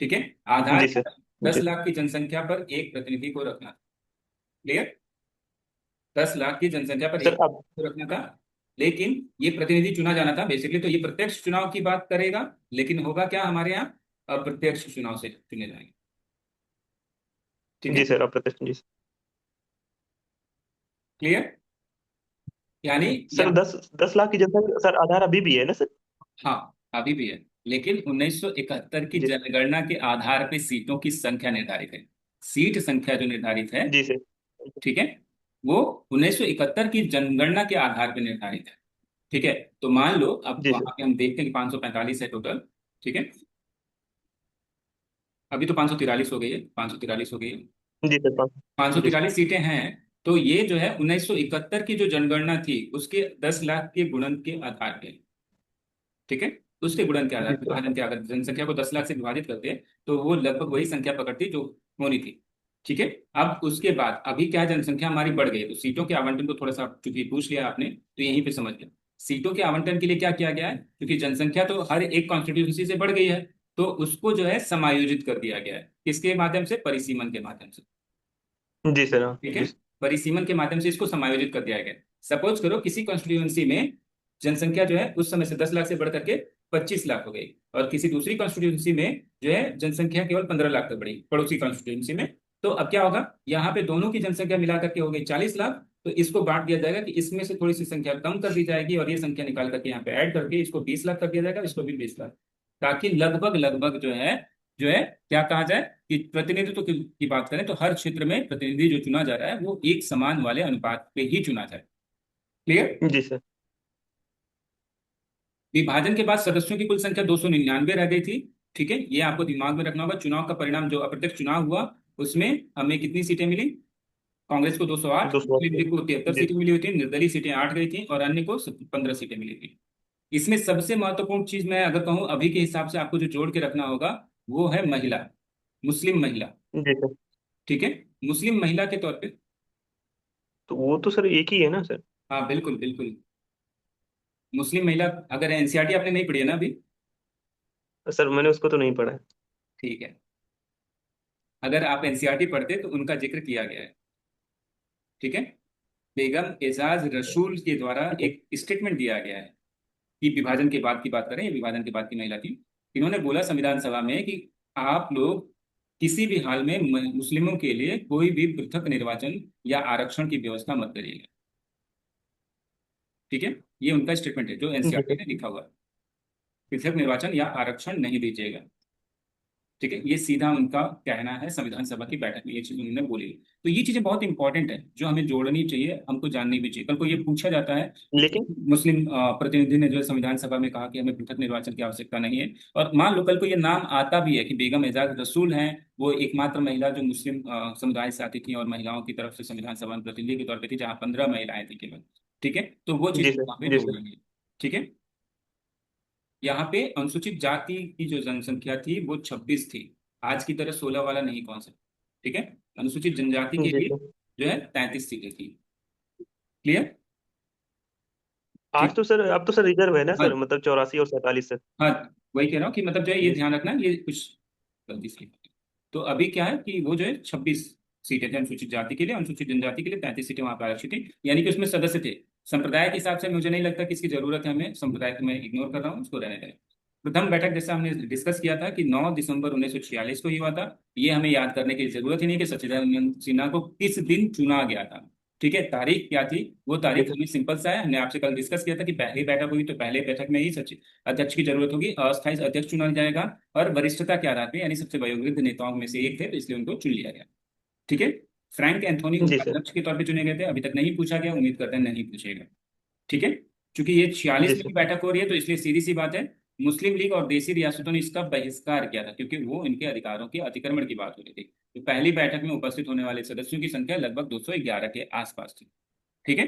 ठीक है। आधार जी क्या सर। था? दस जी लाख की जनसंख्या पर एक प्रतिनिधि को रखना। क्लियर। 10 लाख की जनसंख्या पर सर एक अब। को रखना था। लेकिन ये प्रतिनिधि चुना जाना था बेसिकली, तो ये प्रत्यक्ष चुनाव की बात करेगा। लेकिन होगा क्या हमारे यहाँ, अप्रत्यक्ष चुनाव से चुने जाएंगे। ठीक जी है। सर, अप्रत्यक्ष जी। क्लियर। यानी सर यहाँ, 10 10 लाख की जनता सर, आधार अभी भी है ना सर? हाँ अभी भी है। लेकिन 1971 की जी सर। जनगणना के आधार पे सीटों की संख्या निर्धारित है। सीट संख्या जो निर्धारित है, जी सर। ठीक है, वो 1971 की जनगणना के आधार पर निर्धारित है। ठीक है। तो मान लो अब जी सर। वहां पे हम देखते हैं कि 545 है टोटल। ठीक है। अभी तो 543 हो गई है, 543 हो गई है। जी सर, पाँच सौ जी तिरालीस सर। सीटें हैं। तो ये जो है 1971 की जो जनगणना थी उसके 10 लाख के गुणन के आधार पे। ठीक है। उसके गुणन के आधार जी पर सर। विभाजन के, अगर जनसंख्या को 10 लाख से विभाजित करते हैं तो वो लगभग वही संख्या पकड़ती जो होनी थी। ठीक है। अब उसके बाद अभी क्या है, जनसंख्या हमारी बढ़ गई है, तो सीटों के आवंटन को थोड़ा सा, चूंकि पूछ लिया आपने तो यहीं पे समझ गया। सीटों के आवंटन के लिए क्या किया गया है, क्योंकि जनसंख्या तो हर एक कॉन्स्टिट्यूंसी से बढ़ गई है, तो उसको जो है समायोजित कर दिया गया है, किसके माध्यम से, परिसीमन के माध्यम से। जी सर। हाँ, ठीक है। जी सर। परिसीमन के माध्यम से इसको समायोजित कर दिया गया। सपोज करो किसी कॉन्स्टिट्यूएंसी में जनसंख्या जो है उस समय से 10 लाख से बढ़ करके 25 लाख हो गई, और किसी दूसरी कॉन्स्टिट्यूएंसी में जो है जनसंख्या केवल 15 लाख तक बढ़ी, पड़ोसी कॉन्स्टिट्यूएंसी में। तो अब क्या होगा, यहाँ पे दोनों की जनसंख्या मिला करके हो गई 40 लाख। तो इसको बांट दिया जाएगा कि इसमें से थोड़ी सी संख्या कम कर दी जाएगी, और ये संख्या निकाल करके यहाँ पे ऐड करके इसको 20 लाख कर दिया जाएगा, इसको भी 20 लाख। ताकि लगभग लगभग जो है क्या कहा जाए कि प्रतिनिधित्व की बात करें तो हर क्षेत्र में प्रतिनिधि जो चुना जा रहा है वो एक समान वाले अनुपात पे ही चुना जाए। क्लियर। जी सर। विभाजन के बाद सदस्यों की कुल संख्या 299 रह गई थी। ठीक है, ये आपको दिमाग में रखना होगा। चुनाव का परिणाम जो अप्रत्यक्ष चुनाव हुआ उसमें हमें कितनी सीटें मिली, कांग्रेस को 208, 200। मुस्लिम लीग को 73 जी सीटें मिली हुई थी, निर्दलीय सीटें 8 गई थी और अन्य को 15 सीटें मिली थी। इसमें सबसे महत्वपूर्ण चीज मैं अगर कहूं अभी के हिसाब से आपको जो जोड़ के रखना होगा, वो है महिला, मुस्लिम महिला। जी सर। ठीक है। मुस्लिम महिला के तौर पे, तो वो तो सर एक ही है ना सर? हाँ बिल्कुल बिल्कुल, मुस्लिम महिला। अगर एनसीईआरटी आपने नहीं पढ़ी है ना अभी, सर मैंने उसको तो नहीं पढ़ा है। ठीक है, अगर आप एनसीईआरटी पढ़ते तो उनका जिक्र किया गया है। ठीक है। बेगम एजाज रसूल के द्वारा एक स्टेटमेंट दिया गया है कि विभाजन के बाद की बात करें, ये विभाजन के बाद की महिला थी। इन्होंने बोला संविधान सभा में कि आप लोग किसी भी हाल में मुस्लिमों के लिए कोई भी पृथक निर्वाचन या आरक्षण की व्यवस्था मत करिएगा। ठीक है। ये उनका स्टेटमेंट है जो जी एनसीईआरटी सर। ने लिखा हुआ है। पृथक निर्वाचन या आरक्षण नहीं दीजिएगा। ठीक है, ये सीधा उनका कहना है, संविधान सभा की बैठक में ये चीज उन्होंने बोली। तो ये चीजें बहुत इंपॉर्टेंट है जो हमें जोड़नी चाहिए, हमको जाननी भी चाहिए। कल को ये पूछा जाता है कि लेकिन मुस्लिम प्रतिनिधि ने जो है संविधान सभा में कहा कि हमें पृथक निर्वाचन की आवश्यकता नहीं है, और मान लो कल को ये नाम आता भी है कि बेगम एजाज रसूल हैं, वो एकमात्र महिला जो मुस्लिम समुदाय से आती थी और महिलाओं की तरफ से संविधान सभा में प्रतिनिधि के तौर पर थी, जहाँ 15 महिलाएं थी केवल। ठीक है, तो वो जी चीज सर। वहां पे जी सर। जोड़ेंगे। ठीक है। यहाँ पे अनुसूचित जाति की जो जनसंख्या थी वो 26 थी, आज की तरह 16 वाला नहीं कॉन्सेप्ट। ठीक है। अनुसूचित जनजाति के जी लिए सर। जो है 33 सीटें थी। क्लियर। आज ठीक। तो सर, अब तो सर रिजर्व है ना हाँ सर, मतलब 84 और 47 सर। हाँ, वही कह रहा हूँ कि मतलब जो है ये जी ध्यान रखना, ये कुछ गलती से। तो अभी क्या है कि वो जो है 26 सीटें थे अनुसूचित जाति के लिए, अनुसूचित जनजाति के लिए 33 सीटें वहां पर आरक्षित थी, यानी कि उसमें सदस्य थे। संप्रदाय के हिसाब से मुझे नहीं लगता कि इसकी जरूरत है हमें, संप्रदाय को मैं इग्नोर कर रहा हूँ, उसको रहने दें। प्रथम बैठक जैसा हमने डिस्कस किया था कि 9 दिसंबर 1946 को ही हुआ था। ये हमें याद करने की जरूरत ही नहीं कि सच्चिदानंद सिन्हा को किस दिन चुना गया था। ठीक है, तारीख क्या थी, वो जी तारीख सर। हमें सिंपल सा है, हमने आपसे कल डिस्कस किया था कि पहली बैठक हुई तो पहले बैठक में ही सचिव अध्यक्ष की जरूरत होगी, अस्थायी अध्यक्ष चुना जाएगा, और वरिष्ठता के आधार पर, यानी सबसे वयोवृद्ध नेताओं में से एक थे तो इसलिए उनको चुन लिया गया। ठीक है। फ्रैंक एंथोनी जी सर। उपाध्यक्ष के तौर पे चुने गए थे, अभी तक नहीं पूछा गया, उम्मीद करते हैं नहीं पूछेगा। ठीक है। क्योंकि ये जी 46 में सर। की बैठक हो रही है तो इसलिए सीधी सी बात है, मुस्लिम लीग और देसी रियासतों ने इसका बहिष्कार किया था क्योंकि वो इनके अधिकारों के अतिक्रमण की बात हो रही थी। तो पहली बैठक में उपस्थित होने वाले सदस्यों की संख्या लगभग 211 के आसपास थी। ठीक है।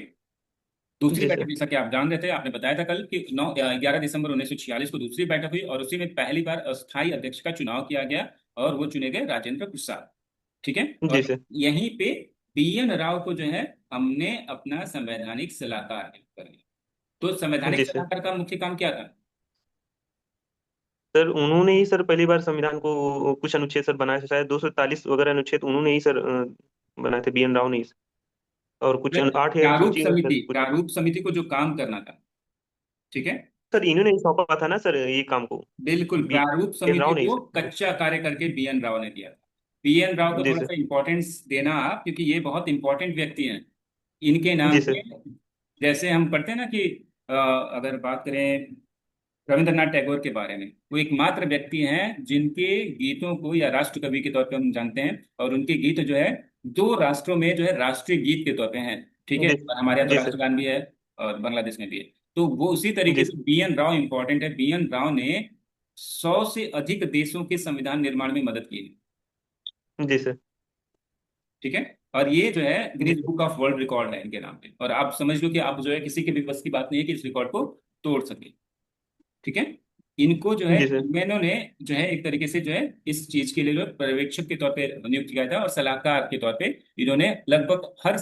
दूसरी जी बैठक सर। जैसा कि आप जान रहे थे, आपने बताया था कल कि 11 दिसंबर 1946 को दूसरी बैठक हुई और उसी में पहली बार अस्थायी अध्यक्ष का चुनाव किया गया, और वो चुने गए राजेंद्र प्रसाद। ठीक है। जी और सर। यहीं पे बीएन राव को जो है हमने अपना संवैधानिक सलाहकार नियुक्त कर लिया। तो संवैधानिक जी सर। सलाहकार का मुख्य काम क्या था, सर उन्होंने ही सर पहली बार संविधान को कुछ अनुच्छेद सर बनाए थे, शायद 243 वगैरह अनुच्छेद उन्होंने ही सर बनाए थे, बीएन राव ने ही। और कुछ आठ या अनुसूची है सर कुछ। प्रारूप समिति को जो काम करना था, ठीक है, सर इन्होंने ही सौंपा था ना सर ये काम को, बिल्कुल प्रारूप बीएन समिति राव ने ही को सर। कच्चा कार्य करके बीएन राव ने दिया था। बीएन राव को जी थोड़ा सर। सा इंपॉर्टेंस देना आप, क्योंकि ये बहुत इंपॉर्टेंट व्यक्ति हैं। इनके जी नाम सर। पे, जैसे हम पढ़ते हैं ना कि अगर बात करें रविंद्रनाथ टैगोर के बारे में, वो एकमात्र व्यक्ति हैं जिनके गीतों को या राष्ट्र कवि के तौर पे हम जानते हैं, और उनके गीत जो है दो राष्ट्रों में जो है राष्ट्रीय गीत के तौर पे हैं। ठीक है, जी और हमारे यहाँ तो जी सर। राष्ट्रगान भी है, और बांग्लादेश में भी है। तो वो उसी तरीके जी से सर। बीएन राव इंपॉर्टेंट है। बीएन राव ने 100 से अधिक देशों के संविधान निर्माण में मदद की है। जी सर। ठीक है, और ये जो है जी Guinness sir. Book of world record है इनके नाम पे, और आप समझ लो कि आप जो है किसी के भी बस की बात नहीं है कि इस रिकॉर्ड को तोड़ सके। ठीक है, इनको जो है जी सर। यूएनओ ने जो है एक तरीके से जो है इस चीज के लिए जो है पर्यवेक्षक के तौर पे नियुक्त किया था, और सलाहकार के तौर पे इन्होंने लगभग हर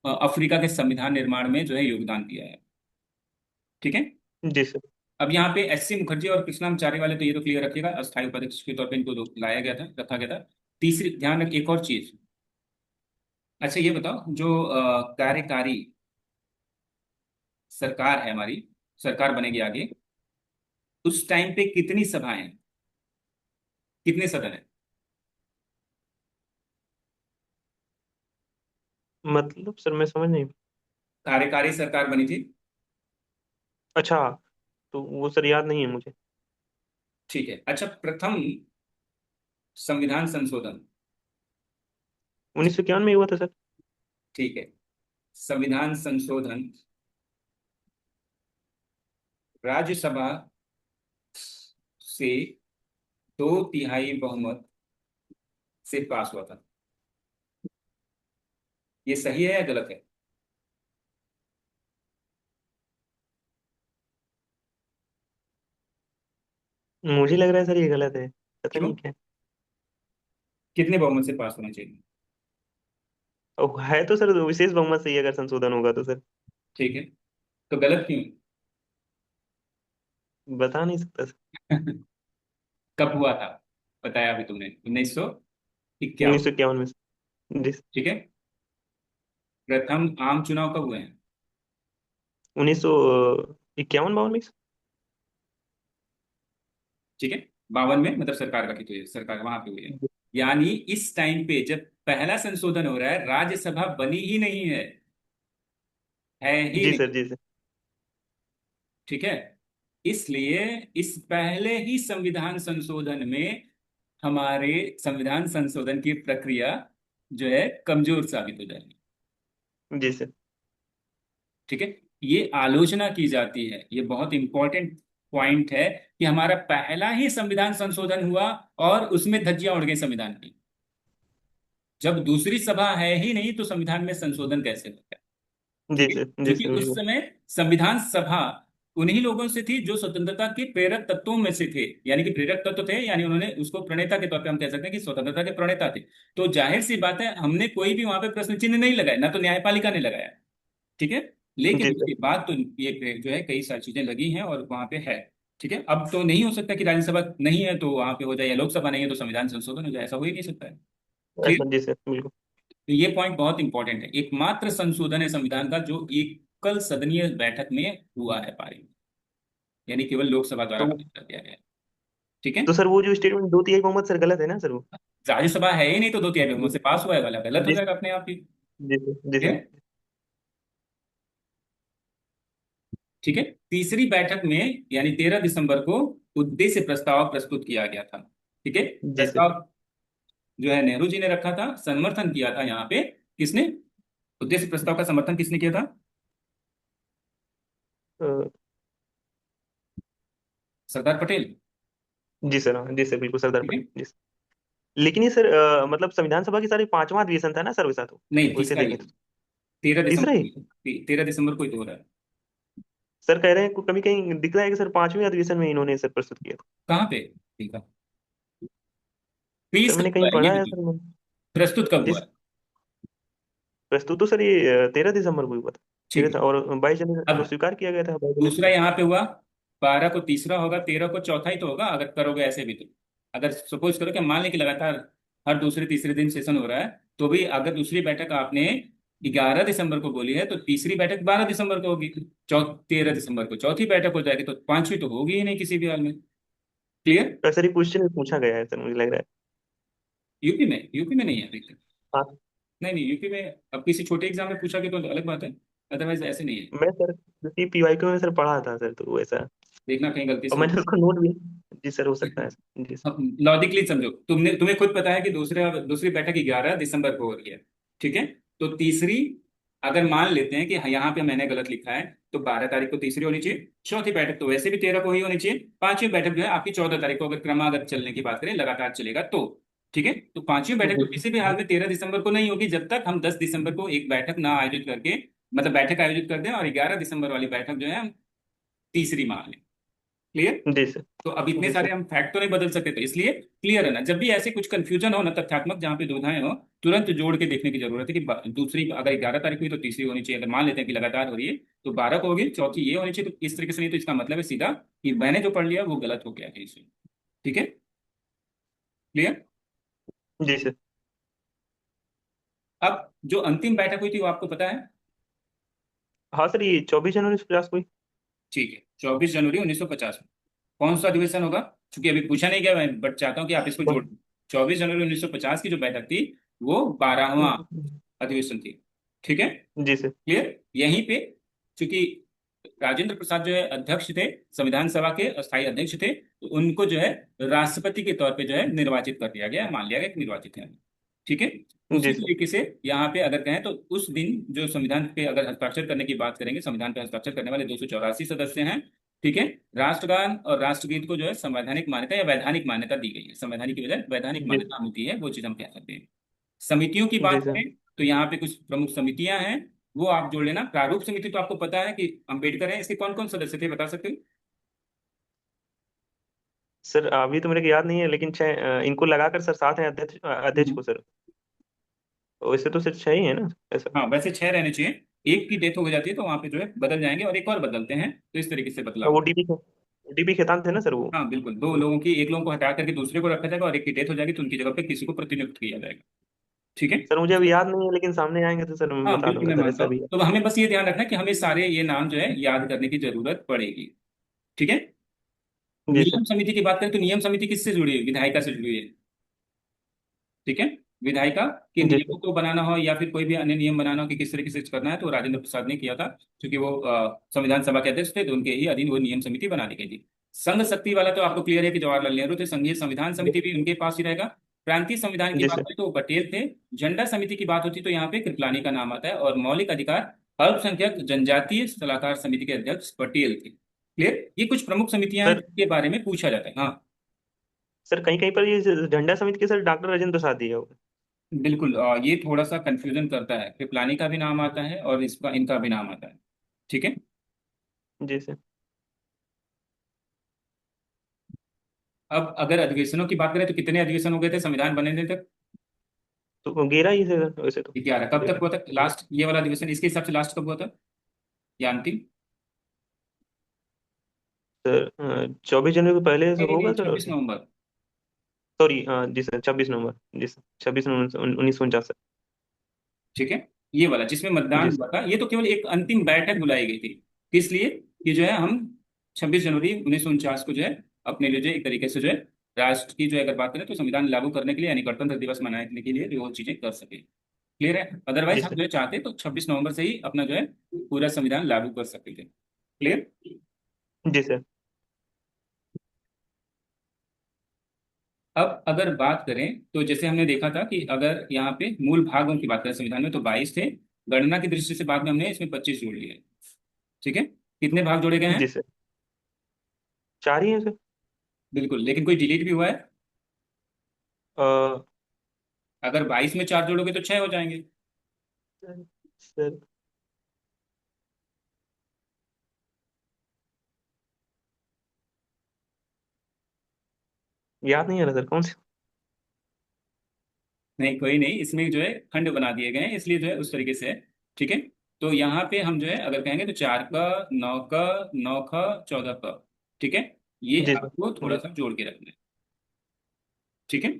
अफ्रीका के संविधान निर्माण में जो है योगदान दिया है। ठीक है, जी सर। अब यहाँ पे एस सी मुखर्जी और कृष्णाचार्य वाले तो ये तो क्लियर रखिएगा, अस्थायी उपाध्यक्ष के तौर पे इनको लाया गया था, रखा गया था। तीसरी ध्यान रख एक और चीज। अच्छा ये बताओ, जो कार्यकारी सरकार है हमारी, सरकार बनेगी आगे, उस टाइम पे कितनी सभाएं हैं, कितने सदन है? मतलब सर मैं समझ नहीं। कार्यकारी सरकार बनी थी। अच्छा, तो वो सर याद नहीं है मुझे। ठीक है, अच्छा प्रथम संविधान संशोधन। 1951 में हुआ था सर। ठीक है, संविधान संशोधन राज्यसभा से 2/3 बहुमत से पास हुआ था। ये सही है या गलत है? मुझे लग रहा है सर ये गलत है, पता क्यों? नहीं क्या। कितने बहुमत से पास होना चाहिए? है तो सर विशेष बहुमत से ही अगर संशोधन होगा तो सर। ठीक है, तो गलत क्यों? बता नहीं सकता सर। कब हुआ था? बताया अभी तुमने, 1951। 1951 में सर। जी। ठीक है, प्रथम आम चुनाव कब हुए हैं? 1951 52 में। ठीक है, 52 में, मतलब सरकार का की सरकार वहां पे हुई है। यानी इस टाइम पे जब पहला संशोधन हो रहा है, राज्यसभा बनी ही नहीं है ही जी नहीं। सर। जी सर। ठीक है, इसलिए इस पहले ही संविधान संशोधन में हमारे संविधान संशोधन की प्रक्रिया जो है कमजोर साबित हो जाएगी। जी सर। ठीक है, ये आलोचना की जाती है, ये बहुत इंपॉर्टेंट पॉइंट है कि हमारा पहला ही संविधान संशोधन हुआ और उसमें धज्जियां उड़ गई संविधान की। जब दूसरी सभा है ही नहीं तो संविधान में संशोधन कैसे होगा? जी ठीक है, सर। जी क्योंकि सर उस बिल्कुल। समय संविधान सभा उन्हीं लोगों से थी जो स्वतंत्रता के प्रेरक तत्वों में से थे, यानी कि प्रेरक तत्व थे, यानी उन्होंने उसको प्रणेता के तौर पे हम कह सकते हैं कि स्वतंत्रता के प्रणेता थे। तो जाहिर सी बात है, हमने कोई भी वहां पे प्रश्न चिन्ह नहीं लगाया, ना तो न्यायपालिका ने लगाया। ठीक है, लेकिन जी सर। उसके बाद तो ये जो है कई सारी चीजें लगी हैं और वहां पे है। ठीक है, अब तो नहीं हो सकता कि राज्यसभा नहीं है तो वहां पे हो जाए, या लोकसभा नहीं है तो संविधान संशोधन हो जाए, ऐसा हो ही नहीं सकता है। ऐसा क्लियर? जी सर बिल्कुल। तो ये पॉइंट बहुत इंपॉर्टेंट है, एकमात्र संशोधन है संविधान का जो एकल सदनीय बैठक में हुआ है पारित, यानी केवल लोकसभा द्वारा तो पारित कर दिया गया है। ठीक है, तो सर वो जो स्टेटमेंट 2/3 बहुमत सर गलत है ना सर वो। राज्यसभा है ही नहीं तो 2/3 जी बहुमत से पास हुआ है वाला गलत हो जी जाएगा अपने आप ही। जी सर। जी ठीक सर। है, ठीक है, तीसरी बैठक में यानी 13 दिसंबर को उद्देश्य प्रस्ताव प्रस्तुत किया गया था। ठीक है, जी सर। प्रस्ताव जो है नेहरू जी ने रखा था, समर्थन किया था यहाँ पे किसने, उद्देश्य प्रस्ताव का समर्थन किसने किया था? अ, सरदार पटेल। जी सर। हाँ जी सर बिल्कुल सरदार ठीक है, पटेल जी सर। लेकिन ये सर मतलब संविधान सभा की सारी पांचवा अधिवेशन था ना सर वैसा तो। नहीं वैसे तीसरा ही देखें है, तो तेरह तीसरा दिसंबर ही। को 13 दिसंबर को ही तो हो रहा है। सर कह रहे हैं कभी कहीं दिख रहा है कि सर पांचवें अधिवेशन में इन्होंने सर प्रस्तुत किया था। कहाँ पे? ठीक है, सर पेश कब मैंने हुआ कहीं है ये पढ़ा है बताओ, सर मैंने। प्रस्तुत कब हुआ जिस है? प्रस्तुत तो सर ये 13 दिसंबर को हुआ था। ठीक है, और 22 जनवरी को अब स्वीकार किया गया था 22 जनवरी दूसरा को। यहाँ पे हुआ 12 को तीसरा होगा, 13 को चौथा ही तो होगा अगर करोगे ऐसे भी तो। अगर सपोज करो कि मान लें कि लगातार हर दूसरे तीसरे दिन सेशन हो रहा है, तो भी अगर दूसरी बैठक आपने 11 दिसंबर को बोली है तो तीसरी बैठक 12 दिसंबर को होगी, 13 दिसंबर को चौथी बैठक हो जाएगी, तो पांचवी तो होगी ही नहीं किसी भी हाल में। क्लियर? तो सर ये क्वेश्चन पूछा गया है सर, मुझे लग रहा यूपी में नहीं है अभी तक। है। हाँ। नहीं नहीं, यूपी में अब किसी छोटे एग्जाम में पूछा कि तो अलग बात है, अदरवाइज ऐसे नहीं है। मैं सर पीवाईक्यू में सर पढ़ा था सर, तो वैसा। देखना कहीं गलती और से हो। मैंने उसको नोट भी। जी सर, हो सकता है सर। जी सर। अब लॉजिकली समझो, तुम्हें खुद पता है कि दूसरी बैठक 11 दिसंबर को हो रही है, ठीक है? तो तीसरी, अगर मान लेते हैं कि यहाँ पे मैंने गलत लिखा है, तो 12 तारीख को तीसरी होनी चाहिए, चौथी बैठक तो वैसे भी 13 को ही होनी चाहिए, पांचवी बैठक जो है आपकी 14 तारीख को, अगर क्रमागत चलने की बात करें लगातार चलेगा तो। ठीक है, तो पांचवी बैठक जी तो किसी भी हाल में 13 दिसंबर को नहीं होगी जब तक हम 10 दिसंबर को एक बैठक ना आयोजित करके, मतलब बैठक आयोजित कर दें और 11 दिसंबर वाली बैठक जो है हम तीसरी मान लें। क्लियर? जी सर। तो अब इतने जी सारे सर। हम फैक्ट तो नहीं बदल सकते, तो इसलिए क्लियर है ना, जब भी ऐसे कुछ कंफ्यूजन हो ना तथ्यात्मक जहां पे दुविधाएं हो, तुरंत जोड़ के देखने की जरूरत है कि दूसरी अगर 11 तारीख हुई तो तीसरी होनी चाहिए, अगर मान लेते हैं कि लगातार हो रही है तो 12 को होगी, चौथी ये होनी चाहिए, तो इस तरीके से नहीं तो इसका मतलब है सीधा कि मैंने जो पढ़ लिया वो गलत हो गया है इसमें। ठीक है? क्लियर? जी सर। अब जो अंतिम बैठक हुई थी वो आपको पता है? हाँ सर, ये 24 जनवरी 1950 को ही। ठीक है, 24 जनवरी 1950 में। कौन सा अधिवेशन होगा? क्योंकि अभी पूछा नहीं गया, मैं बट चाहता हूँ कि आप इसको जोड़। 24 जनवरी 1950 की जो बैठक थी वो 12वां अधिवेशन थी। ठीक है? जी सर। क्लियर? यहीं पे, चूंकि राजेंद्र प्रसाद जो है अध्यक्ष थे, संविधान सभा के अस्थायी अध्यक्ष थे, तो उनको जो है राष्ट्रपति के तौर पे जो है निर्वाचित कर दिया गया, मान लिया गया कि निर्वाचित है। ठीक है? जी उसी सर। तरीके से यहाँ पे अगर कहें तो उस दिन जो संविधान पे अगर हस्ताक्षर करने की बात करेंगे, संविधान पे हस्ताक्षर करने वाले 284 सदस्य हैं। ठीक है? राष्ट्रगान और राष्ट्रगीत को जो है संवैधानिक मान्यता या वैधानिक मान्यता दी गई है, संवैधानिक की बजाय वैधानिक जी। मान्यता होती है, वो चीज हम कह सकते हैं। समितियों की जी बात सर। करें तो यहाँ पे कुछ प्रमुख समितियां हैं, वो आप जोड़ लेना। प्रारूप समिति तो आपको पता है कि अम्बेडकर है, इसके कौन कौन सदस्य थे बता सकते हो? सर अभी तो मेरे को याद नहीं है, लेकिन छह इनको लगाकर सर साथ हैं, अध्यक्ष अध्यक्ष हम्म। को सर। वैसे तो सर छह ही है ना ऐसा। हाँ, वैसे 6 रहने चाहिए। एक की डेथ हो जाती है तो वहां पे जो है बदल जाएंगे और एक और बदलते हैं, तो इस तरीके से बदलाव वो होगा। डीपी खेतान थे ना सर वो। हाँ बिल्कुल, दो लोगों की, एक लोगों को हटा करके दूसरे को रखा जाएगा और एक की डेथ हो जाएगी तो उनकी जगह पे किसी को प्रतिनियुक्त किया जाएगा। ठीक है? सर मुझे अभी याद नहीं है, लेकिन सामने आएंगे तो सर मैं हाँ बता बिल्कुल, दूंगा मैं सर, मानता ऐसा हूँ, भी है। तो हमें बस ये ध्यान रखना कि हमें सारे ये नाम जो है याद करने की जरूरत पड़ेगी। ठीक है? जी सर। नियम समिति की बात करें तो नियम समिति किससे जुड़ी है? विधायिका से जुड़ी है। ठीक है? विधायिका के जी सर। नियमों को बनाना हो या फिर कोई भी अन्य नियम बनाना हो कि किस तरीके से करना है, तो राजेंद्र प्रसाद ने किया था, क्योंकि वो संविधान सभा के अध्यक्ष थे, तो उनके ही अधीन वो नियम समिति बना दी गई थी। संघ शक्ति वाला तो आपको क्लियर है कि जवाहरलाल नेहरू थे, संघीय संविधान समिति भी उनके पास ही रहेगा। प्रांतीय संविधान की जी बात सर। करें तो वो पटेल थे। झंडा समिति की बात होती तो यहाँ पे कृपलानी का नाम आता है, और मौलिक अधिकार अल्पसंख्यक जनजातीय सलाहकार समिति के अध्यक्ष पटेल थे। क्लियर? ये कुछ प्रमुख समितियां हैं सर जिनके बारे में पूछा जाता है। हाँ सर कहीं कहीं पर ये झंडा समिति के सर डॉक्टर राजेंद्र प्रसाद जी है वो। बिल्कुल, ये थोड़ा सा कंफ्यूजन करता है, कृपलानी का भी नाम आता है और इसका इनका भी नाम आता है। ठीक है? जी सर। अब अगर अधिवेशनों की बात करें तो कितने अधिवेशन हो गए थे संविधान बनने तक? तो 11 ही थे सर वैसे तो। 11। कब तक 11। हुआ था लास्ट ये वाला अधिवेशन, इसके हिसाब से लास्ट कब हुआ था या अंतिम? सर 24 जनवरी को पहले से नहीं नहीं होगा नहीं, सर। 26 नवंबर। सॉरी, जी सर 26 नवंबर, जी सर 26 नवंबर 1949 सर। ठीक है? ये वाला जिसमें जी मतदान सर। हुआ था, ये तो केवल एक अंतिम बैठक बुलाई गई थी। किस लिए? कि जो है हम 26 जनवरी 1949 को जो है अपने लिए जो है एक तरीके से जो है राष्ट्र की जो है अगर बात करें तो संविधान लागू करने के लिए, यानी गणतंत्र दिवस मनाने के लिए जो वो चीजें कर सके। क्लियर है? जी अदरवाइज हम सर। जो है चाहते तो 26 नवंबर से ही अपना जो है पूरा संविधान लागू कर सकते थे। क्लियर? जी सर। अब अगर बात करें तो जैसे हमने देखा था कि अगर यहाँ पे मूल भागों की बात करें संविधान में तो 22 थे, गणना की दृष्टि से बाद में हमने इसमें 25 जोड़ लिए। ठीक है? कितने भाग जोड़े गए जी हैं? सर। चार ही है सर। बिल्कुल, लेकिन कोई डिलीट भी हुआ है। अ, अगर 22 में 4 जोड़ोगे तो 6 हो जाएंगे। सर याद नहीं आ रहा सर, कौन सी। नहीं कोई नहीं, इसमें जो है खंड बना दिए गए हैं इसलिए जो है उस तरीके से है। ठीक है? तो यहाँ पे हम जो है अगर कहेंगे तो 4 का, 9 का, 9 का, 14 का, ठीक है, ये जी सर। आपको थोड़ा जी। सा जोड़ के रखना है। ठीक है,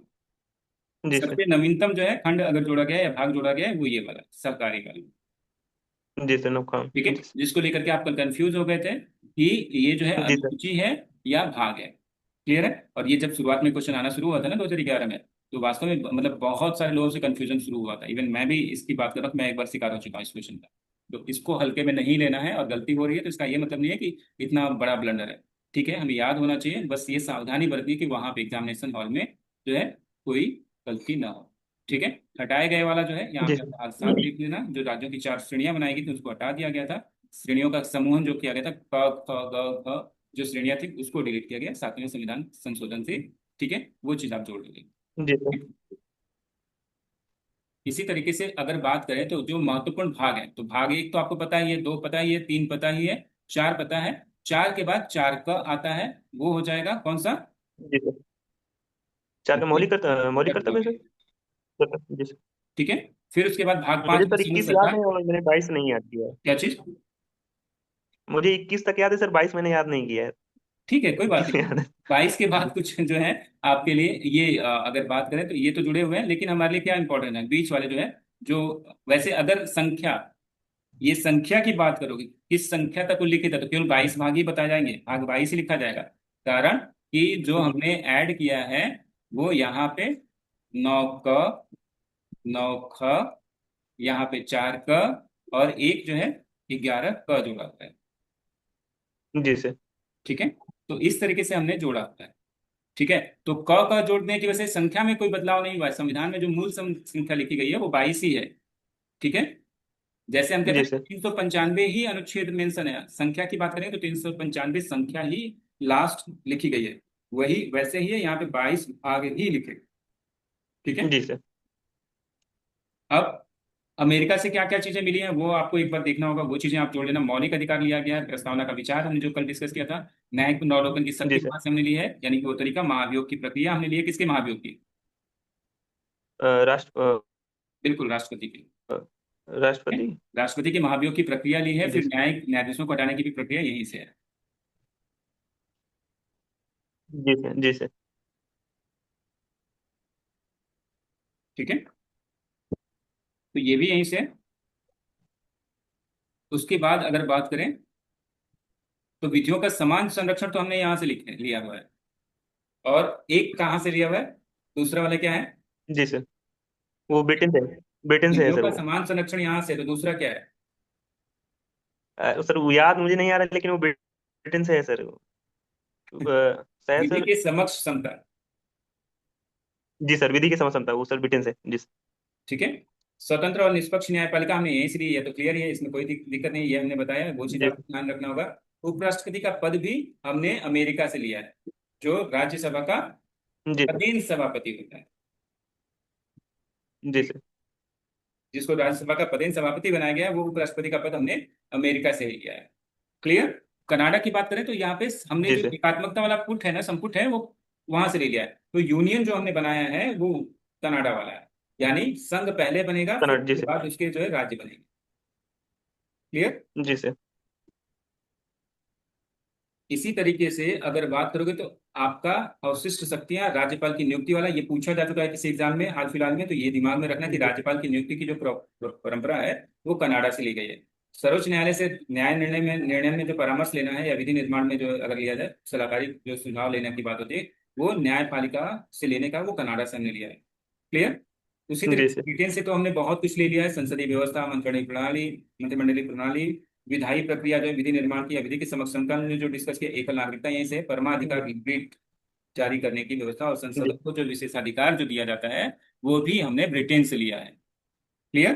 जी सर। सबसे नवीनतम जो है खंड अगर जोड़ा गया है या भाग जोड़ा गया है वो ये वाला सरकारी वाला। जी सर, नो काम। ठीक है, जी सर। जिसको लेकर के आप कल कंफ्यूज हो गए थे कि ये जो है जी सर। अनुसूची है या भाग है। क्लियर है, और ये जब शुरुआत में क्वेश्चन आना शुरू हुआ था ना 2011 में, तो वास्तव में मतलब बहुत सारे लोगों से कंफ्यूजन शुरू हुआ था। इवन मैं भी इसकी बात कर रहा हूँ, मैं एक बार शिकार हो चुका हूँ इस क्वेश्चन का। तो इसको हल्के में नहीं लेना है, और गलती हो रही है तो इसका ये मतलब नहीं है कि इतना बड़ा ब्लंडर है। ठीक है, हमें याद होना चाहिए, बस ये सावधानी बरतनी कि वहां पे एग्जामिनेशन हॉल में जो है कोई गलती ना हो। ठीक है, हटाए गए वाला जो है यहाँ जी पे सर। आप साफ देख लेना, जो राज्यों की 4 श्रेणियां बनाई गई थी उसको हटा दिया गया था। श्रेणियों का समूहन जो किया गया था, क ख ग घ, जो श्रेणियां थी उसको डिलीट किया गया 7वें संविधान संशोधन से। ठीक है, वो चीज आप जोड़ लीजिए। जी सर। इसी तरीके से अगर बात करें तो जो महत्वपूर्ण भाग है, तो भाग एक तो आपको पता ही है, दो पता ही है, तीन पता ही है, चार पता है। चार के बाद चार का आता है, वो हो जाएगा कौन सा? जी सर। चार का मौलिक कर्तव्य सर। जी सर। ठीक है, फिर उसके बाद भाग मुझे 5 में सर समूह 21 याद सरकार। है और मैंने 22 नहीं याद किया है। क्या चीज? मुझे 21 तक याद है सर, 22 मैंने याद नहीं किया है। ठीक है, कोई बात 21 नहीं। याद है। 22 के बाद कुछ जो है आपके लिए ये अगर बात करें तो ये तो जुड़े हुए हैं, लेकिन हमारे लिए क्या इंपॉर्टेंट है बीच वाले जो है, जो वैसे अगर संख्या, ये संख्या की बात करोगे किस संख्या तक उल्लिखित है तो केवल 22 भाग ही बताए जाएंगे, भाग 22 ही लिखा जाएगा। कारण कि जो जी हमने ऐड किया है वो यहाँ पे 9 क, 9 ख, यहाँ पे 4 क, और एक जो है 11 क जोड़ा हुआ है। जी सर। ठीक है, तो इस तरीके से हमने जोड़ा हुआ है। ठीक है, तो क का जोड़ने की वजह से संख्या में कोई बदलाव नहीं हुआ है, संविधान में जो मूल संख्या लिखी गई है वो 22 ही है। ठीक है, जैसे हम कहते जी हैं सर। 395 ही अनुच्छेद मेंशन है, संख्या की बात करें तो 395 संख्या ही लास्ट लिखी गई है, वही वैसे ही है यहाँ पे 22 आगे ही लिखे। ठीक है, जी सर। अब अमेरिका से क्या क्या चीजें मिली हैं वो आपको एक बार देखना होगा, वो चीजें आप जोड़ लेना। मौलिक अधिकार लिया गया है, प्रस्तावना का विचार हमने जो कल डिस्कस किया था, न्यायिक नवलोकन की जी शक्ति सर। कहाँ से हमने ली है, यानी कि वो तरीका महाभियोग की प्रक्रिया हमने ली है, किसके महाभियोग की? राष्ट्र बिल्कुल, राष्ट्रपति की। है? राष्ट्रपति। राष्ट्रपति के महाभियोग की प्रक्रिया ली है, जी फिर सर। न्यायिक न्यायाधीशों को हटाने की भी प्रक्रिया यहीं से है। जी सर। जी सर। ठीक है, तो ये भी यहीं से है। उसके बाद अगर बात करें तो विधियों का समान संरक्षण तो हमने यहाँ से लिख लिया हुआ है, और एक कहाँ से लिया हुआ है, दूसरा वाला क्या है? जी सर। वो ब्रिटेन से है विधियों सर का वो। समान संरक्षण यहाँ से, तो दूसरा क्या है? सर वो याद मुझे नहीं आ रहा, लेकिन वो ब्रिटेन से है सर। शायद विधि सर। के समक्ष समता। जी सर, विधि की समसमता वो सर ब्रिटेन से। जी सर। ठीक है, स्वतंत्र और निष्पक्ष न्यायपालिका हमने यहीं से ली है, तो क्लियर ही है, इसमें कोई दिक्कत नहीं, ये हमने बताया, वो चीज जी आपको ध्यान रखना होगा। उपराष्ट्रपति का पद भी हमने अमेरिका से लिया है, जो राज्यसभा का जी सर। पदेन सभापति होता है। जी ठीक, सर। जिसको राज्यसभा का पदेन सभापति बनाया गया है, वो उपराष्ट्रपति का पद हमने अमेरिका से ही लिया है। क्लियर। कनाडा की बात करें तो यहाँ पे हमने जी जो सर। एकात्मकता वाला पुट है ना, संपुट है, वो वहां से ले लिया है। तो यूनियन जो हमने बनाया है वो कनाडा वाला है, यानी संघ पहले बनेगा फिर कनाडा। जी उसके सर। बाद उसके जो है राज्य बनेंगे। क्लियर। जी सर। इसी तरीके से अगर बात करोगे तो आपका अवशिष्ट शक्तियां, राज्यपाल की नियुक्ति वाला, ये पूछा जा चुका है किसी एग्जाम में हाल फिलहाल में, तो ये दिमाग में रखना कि जी राज्यपाल की नियुक्ति की जो परंपरा है वो कनाडा से ली गई है। सर्वोच्च न्यायालय से न्याय निर्णय में जो परामर्श लेना है या विधि निर्माण में जो अगर लिया जाए सलाहकारी जो सुझाव लेने की बात होती है, वो न्यायपालिका से लेने का वो कनाडा से हमने लिया है। क्लियर। उसी जी तरीके से सर। ब्रिटेन से तो हमने बहुत कुछ ले लिया है, संसदीय व्यवस्था, मंत्रिमंडलीय प्रणाली, विधायी प्रक्रिया जो है, विधि निर्माण की या विधि की समक्षमता में जो डिस्कस किया, एकल नागरिकता यहीं से, परमाधिकार रिट जारी करने की व्यवस्था, और जी। संसद को जो विशेषाधिकार जो दिया जाता है वो भी हमने ब्रिटेन से लिया है। क्लियर,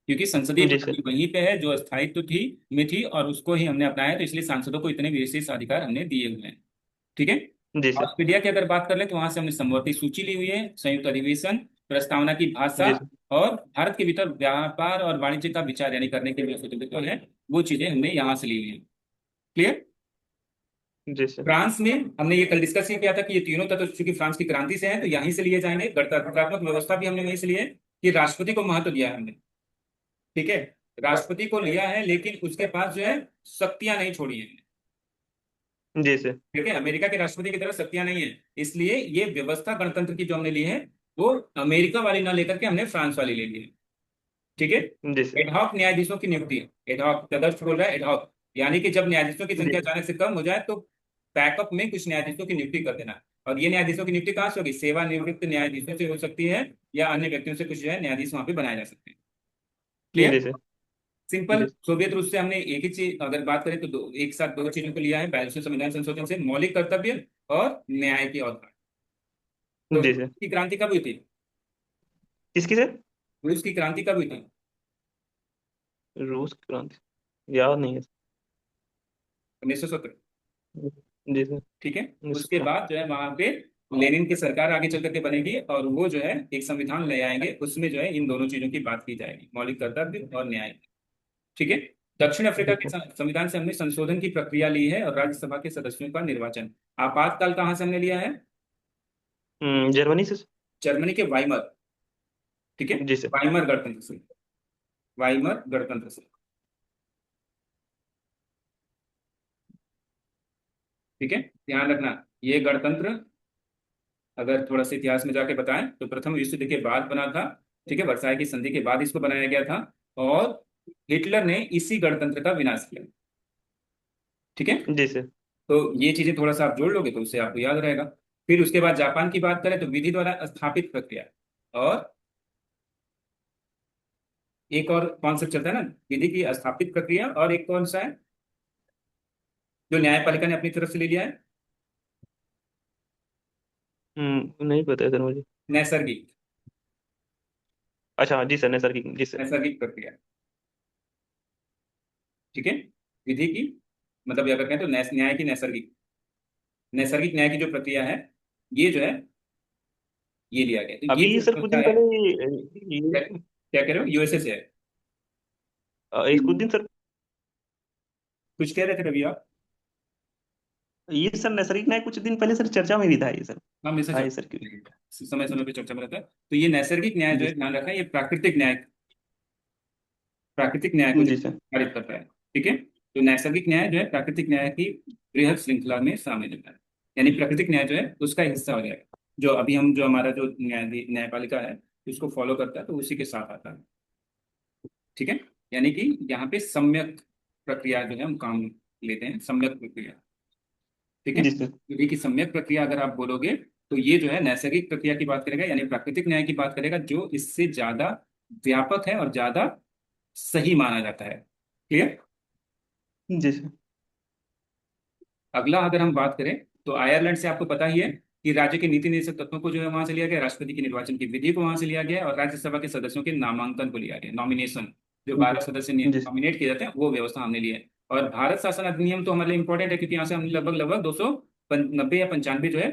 क्योंकि संसदीय जी सर। प्रणाली वहीं पे है जो अस्थायित्व थी में थी, और उसको ही हमने अपनाया, तो इसलिए सांसदों को इतने विशेष अधिकार हमने दिए हुए हैं। ठीक है, जी सर। ऑस्ट्रेलिया की अगर बात कर ले तो वहां से हमने समवर्ती सूची ली हुई है, संयुक्त अधिवेशन, प्रस्तावना की भाषा, जी सर। और भारत के भीतर व्यापार और वाणिज्य का विचार यानी करने के लिए स्वतंत्रता है, वो चीजें हमने यहाँ से ली हुई है। क्लियर। जी सर। फ्रांस में हमने ये कल डिस्कस ही किया था कि ये तीनों तत्व चूंकि फ्रांस की क्रांति से हैं तो यहीं से लिए जाएंगे। गणतंत्रात्मक व्यवस्था भी हमने वहीं से लिए, कि राष्ट्रपति को महत्व दिया है हमने। ठीक है, राष्ट्रपति को लिया है लेकिन उसके पास जो है शक्तियां नहीं छोड़ी है हमने। जी सर। ठीक है, अमेरिका के राष्ट्रपति की तरह शक्तियां नहीं है, इसलिए ये व्यवस्था गणतंत्र की जो हमने ली है वो अमेरिका वाली ना लेकर के हमने फ्रांस वाली ले ली है। ठीक है। जी सर। एडहॉक न्यायाधीशों की नियुक्ति, एडहॉक तदर्थ बोल रहा है, एडहॉक यानी कि जब न्यायाधीशों की जी संख्या अचानक से कम हो जाए तो बैकअप में कुछ न्यायाधीशों की नियुक्ति कर देना। और ये न्यायाधीशों की नियुक्ति कहाँ से होगी, सेवानिवृत्त न्यायाधीशों से हो सकती है, या अन्य व्यक्तियों से कुछ जो है न्यायाधीश वहां पे बनाए जा सकते हैं। क्लियर। जी सर। सिंपल जी सोवियत रूस से हमने एक ही चीज अगर बात करें तो एक साथ दो चीजों को लिया है 42वें संविधान संशोधन से, मौलिक कर्तव्य और न्याय की अवधारणा। तो जी सर। की क्रांति कब हुई थी, किसकी सर? रूस की क्रांति कब हुई थी? रूस की क्रांति याद नहीं है। 1917। जी सर। ठीक है। उसके 1917। बाद जो है वहां पे लेनिन की सरकार आगे चल करके बनेगी और वो जो है एक संविधान ले आएंगे, उसमें जो है इन दोनों चीजों की बात की जाएगी, मौलिक कर्तव्य और न्याय। ठीक है। दक्षिण अफ्रीका जी के सर। संविधान से हमने संशोधन की प्रक्रिया ली है और राज्यसभा के सदस्यों का निर्वाचन। आपातकाल कहाँ से हमने लिया है? जर्मनी से। जर्मनी के वाइमर। ठीक है। जी सर। वाइमर गणतंत्र से, वाइमर गणतंत्र से। ठीक है। ध्यान रखना, ये गणतंत्र अगर थोड़ा सा इतिहास में जाके बताएं तो प्रथम विश्व युद्ध के बाद बना था। ठीक है, वर्साई की संधि के बाद इसको बनाया गया था और हिटलर ने इसी गणतंत्र का विनाश किया। ठीक है। जी सर। तो ये चीजें थोड़ा सा आप जोड़ लोगे तो उससे आपको याद रहेगा। फिर उसके बाद जापान की बात करें तो विधि द्वारा स्थापित प्रक्रिया, और एक और कॉन्सेप्ट चलता है ना, विधि की स्थापित प्रक्रिया, और एक कौन सा है जो न्यायपालिका ने अपनी तरफ से ले लिया है? नहीं पता है सर मुझे। नैसर्गिक, अच्छा जी सर, नैसर्गिक, जी सर। नैसर्गिक प्रक्रिया। ठीक है। विधि की मतलब ये अगर कहें तो न्याय की नैसर्गिक, नैसर्गिक न्याय की जो प्रक्रिया है ये जो है ये लिया गया, तो ये अभी जो सर कुछ व्यवस्था दिन है। पहले क्या क्या कह रहे हो, यूएसए से है? कुछ दिन सर, कुछ कह रहे थे रवि आप? ये सर नैसर्गिक न्याय कुछ दिन पहले सर चर्चा में भी था ये सर। हाँ, हमेशा हाँ ये चर्चा सर क्यों। में, समय समय पे चर्चा में रहता है। तो ये नैसर्गिक न्याय जो जी है ध्यान रखना, ये प्राकृतिक न्याय, प्राकृतिक न्याय को जो जी सर। पारित करता है। ठीक है। तो नैसर्गिक न्याय जो है प्राकृतिक न्याय की बृहद श्रृंखला में शामिल होता है, यानी प्राकृतिक न्याय जो है उसका हिस्सा हो जाएगा, जो अभी हम जो हमारा जो न्यायपालिका है उसको फॉलो करता है तो उसी के साथ आता है। ठीक है। यानी कि यहाँ पे सम्यक प्रक्रिया जो है हम काम लेते हैं, सम्यक प्रक्रिया। ठीक है। जी सर। विधि की सम्यक प्रक्रिया अगर आप बोलोगे तो ये जो है नैसर्गिक प्रक्रिया की बात करेगा, यानी प्राकृतिक न्याय की बात करेगा, जो इससे ज्यादा व्यापक है और ज्यादा सही माना जाता है। क्लियर। जी सर। अगला अगर हम बात करें तो आयरलैंड से आपको पता ही है कि राज्य के नीति निर्देशक तत्वों को जो है वहां से लिया गया, राष्ट्रपति के निर्वाचन की विधि को वहां से लिया गया है, और राज्यसभा के सदस्यों के नामांकन को लिया गया, नॉमिनेशन, जो जी 12 सदस्य जी सर। नॉमिनेट किए जाते हैं वो व्यवस्था हमने ली है। और भारत शासन अधिनियम तो हमारे लिए इंपॉर्टेंट है, क्योंकि यहाँ से हमने लगभग लगभग 290 या 95 जो है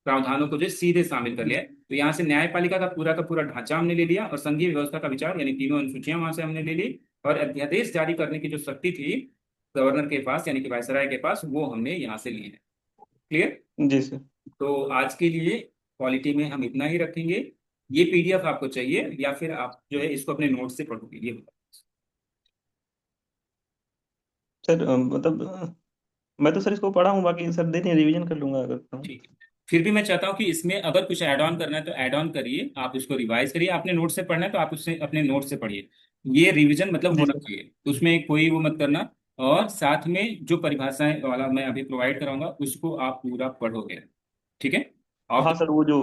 प्रावधानों को जो है सीधे शामिल कर लिया है। तो यहाँ से न्यायपालिका का पूरा ढांचा हमने ले लिया, और संघीय व्यवस्था का विचार यानी तीनों अनुसूचियां वहां से हमने ले ली, और अध्यादेश जारी करने की जो शक्ति थी गवर्नर के पास यानी कि वायसराय के पास, वो हमने यहाँ से ली है। क्लियर। जी सर। तो आज के लिए क्वालिटी में हम इतना ही रखेंगे। ये पीडीएफ आपको चाहिए या फिर आप जो है इसको अपने नोट से पढ़ोगे, ये बताओ। सर मतलब मैं तो सर इसको पढ़ा हूँ, बाकी सर देने रिवीजन कर लूंगा अगर तो। ठीक है। फिर भी मैं चाहता हूँ कि इसमें अगर कुछ ऐड ऑन करना है तो ऐड ऑन करिए, आप उसको रिवाइज करिए, आपने नोट से पढ़ना है तो आप उससे अपने नोट से पढ़िए। ये रिवीजन मतलब जी होना सर। चाहिए, उसमें कोई वो मत करना। और साथ में जो परिभाषाएं वाला मैं अभी प्रोवाइड कराऊंगा उसको आप पूरा पढ़ोगे। ठीक है। ऑफ हाँ द सर, वो जो